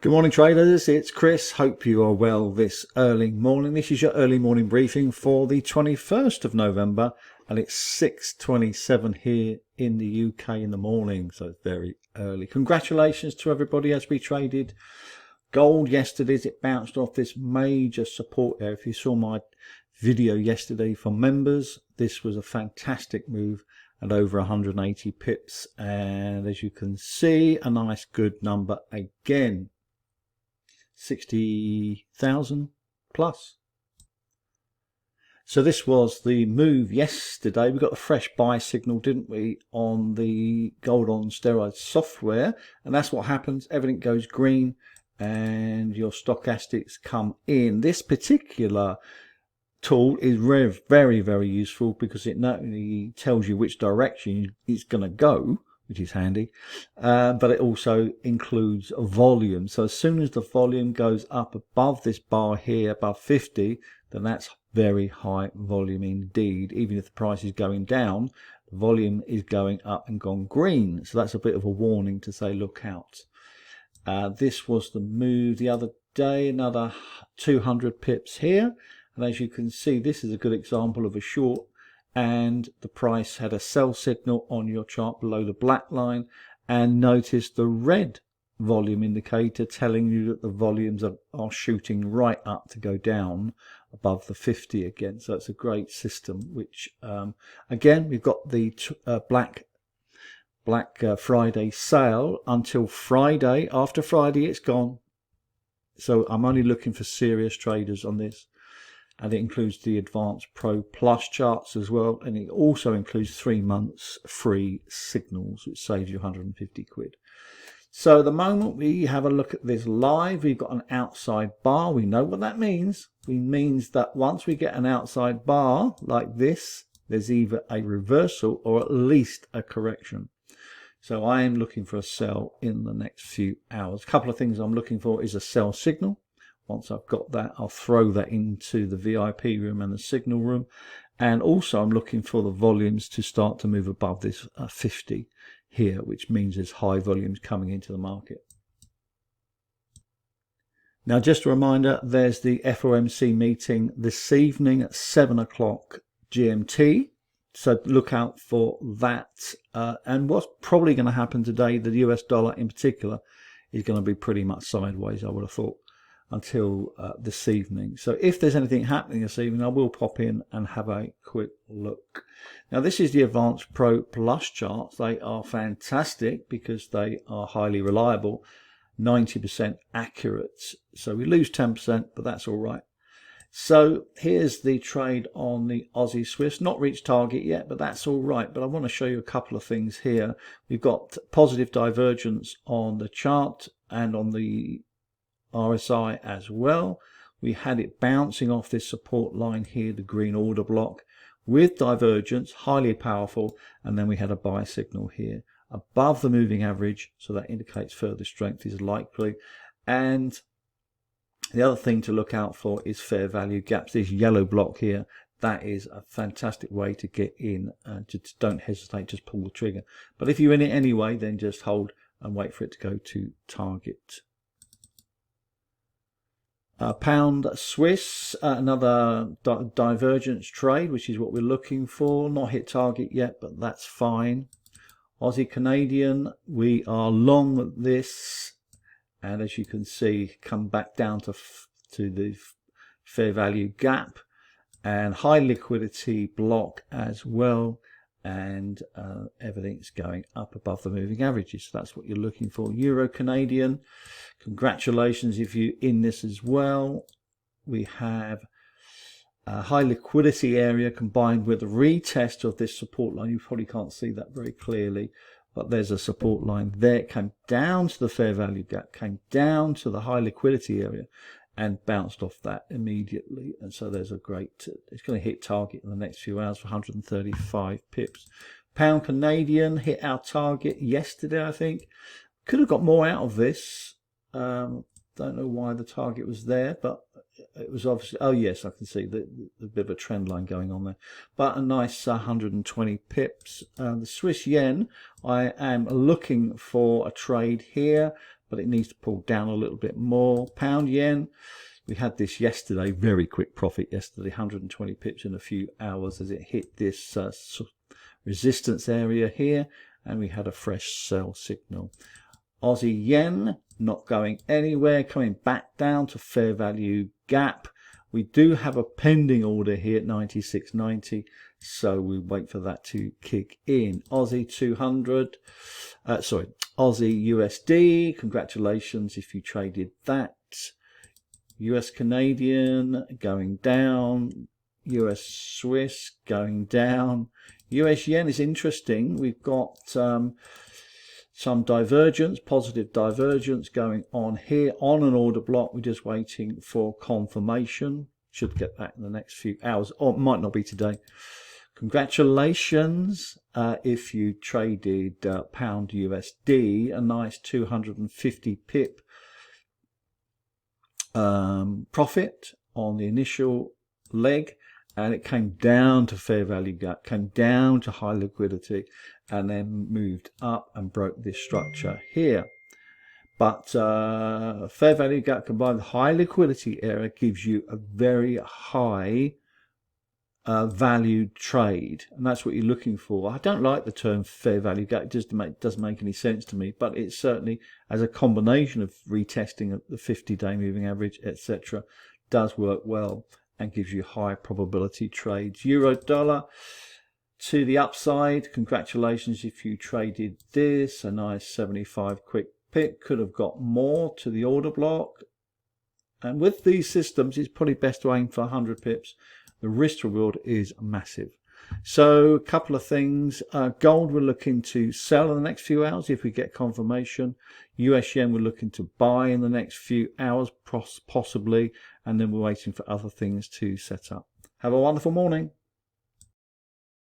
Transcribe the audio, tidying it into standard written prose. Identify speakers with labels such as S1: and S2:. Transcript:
S1: Good morning, traders. It's Chris. Hope you are well this early morning. This is your early morning briefing for the 21st of November, and it's 6:27 here in the UK in the morning, so it's very early. Congratulations to everybody as we traded gold yesterday. It bounced off this major support area. If you saw my video yesterday for members, this was a fantastic move at over 180 pips, and as you can see, a nice good number again. 60,000 plus. So this was the move yesterday. We got a fresh buy signal, didn't we, on the gold on steroids software, and that's what happens. Everything goes green and your stochastics come in. This particular tool is very, very useful because it not only tells you which direction it's going to go, which is handy, but it also includes a volume. So as soon as the volume goes up above this bar here, above 50, then that's very high volume indeed. Even if the price is going down, the volume is going up and gone green. So that's a bit of a warning to say, look out. This was the move the other day, another 200 pips here. And as you can see, this is a good example of a short, and the price had a sell signal on your chart below the black line, and notice the red volume indicator telling you that the volumes are shooting right up to go down above the 50 again. So it's a great system, which again, we've got the Black Friday sale until Friday. After Friday it's gone, so I'm only looking for serious traders on this. And it includes the Advanced Pro Plus charts as well, and it also includes 3 months free signals, which saves you 150 quid. So the moment we have a look at this live, we've got an outside bar. We know what that means. It means that once we get an outside bar like this, there's either a reversal or at least a correction. So I am looking for a sell in the next few hours. A couple of things I'm looking for is a sell signal. Once I've got that, I'll throw that into the VIP room and the signal room. And also I'm looking for the volumes to start to move above this 50 here, which means there's high volumes coming into the market. Now, just a reminder, there's the FOMC meeting this evening at 7 o'clock GMT. So look out for that. And what's probably going to happen today, the US dollar in particular, is going to be pretty much sideways, I would have thought, until this evening. So if there's anything happening this evening, I will pop in and have a quick look. Now, this is the Advanced Pro Plus charts. They are fantastic because they are highly reliable, 90% accurate. So we lose 10%, but that's all right. So here's the trade on the Aussie Swiss. Not reached target yet, but that's all right. But I want to show you a couple of things here. We've got positive divergence on the chart and on the RSI as well. We had it bouncing off this support line here, the green order block, with divergence, highly powerful, and then we had a buy signal here above the moving average, so that indicates further strength is likely. And the other thing to look out for is fair value gaps. This yellow block here, that is a fantastic way to get in. Just don't hesitate, just pull the trigger. But if you're in it anyway, then just hold and wait for it to go to target. Pound Swiss, another divergence trade, which is what we're looking for. Not hit target yet, but that's fine. Aussie Canadian, we are long this, and as you can see, come back down to the fair value gap and high liquidity block as well, and everything's going up above the moving averages. So that's what you're looking for. Euro Canadian, congratulations if you're in this as well. We have a high liquidity area combined with a retest of this support line. You probably can't see that very clearly, but there's a support line there. It came down to the fair value gap, came down to the high liquidity area, and bounced off that immediately. And so there's a great, it's going to hit target in the next few hours for 135 pips. Pound Canadian hit our target yesterday, I think. Could have got more out of this. Don't know why the target was there, but it was obviously, oh yes, I can see the bit of a trend line going on there. But a nice 120 pips. The Swiss yen, I am looking for a trade here, but it needs to pull down a little bit more. Pound yen, we had this yesterday, very quick profit yesterday, 120 pips in a few hours as it hit this resistance area here, and we had a fresh sell signal. Aussie yen not going anywhere, coming back down to fair value gap. We do have a pending order here at 96.90, so we wait for that to kick in. Aussie 200, Aussie USD, congratulations if you traded that. US Canadian going down, US Swiss going down. US yen is interesting. We've got some divergence, positive divergence going on here on an order block. We're just waiting for confirmation. Should get that in the next few hours, or it might not be today. Congratulations if you traded pound USD, a nice 250 pip profit on the initial leg, and it came down to fair value gap, came down to high liquidity, and then moved up and broke this structure here. But fair value gap combined with high liquidity area gives you a very high valued trade, and that's what you're looking for. I don't like the term fair value gap, it just doesn't make any sense to me, but it certainly, as a combination of retesting of the 50-day moving average, etc., does work well and gives you high probability trades. Euro dollar to the upside, congratulations if you traded this, a nice 75 quick pick. Could have got more to the order block, and with these systems it's probably best to aim for 100 pips. The risk reward is massive. So a couple of things. Gold we're looking to sell in the next few hours if we get confirmation. US yen we're looking to buy in the next few hours possibly, and then we're waiting for other things to set up. Have a wonderful morning.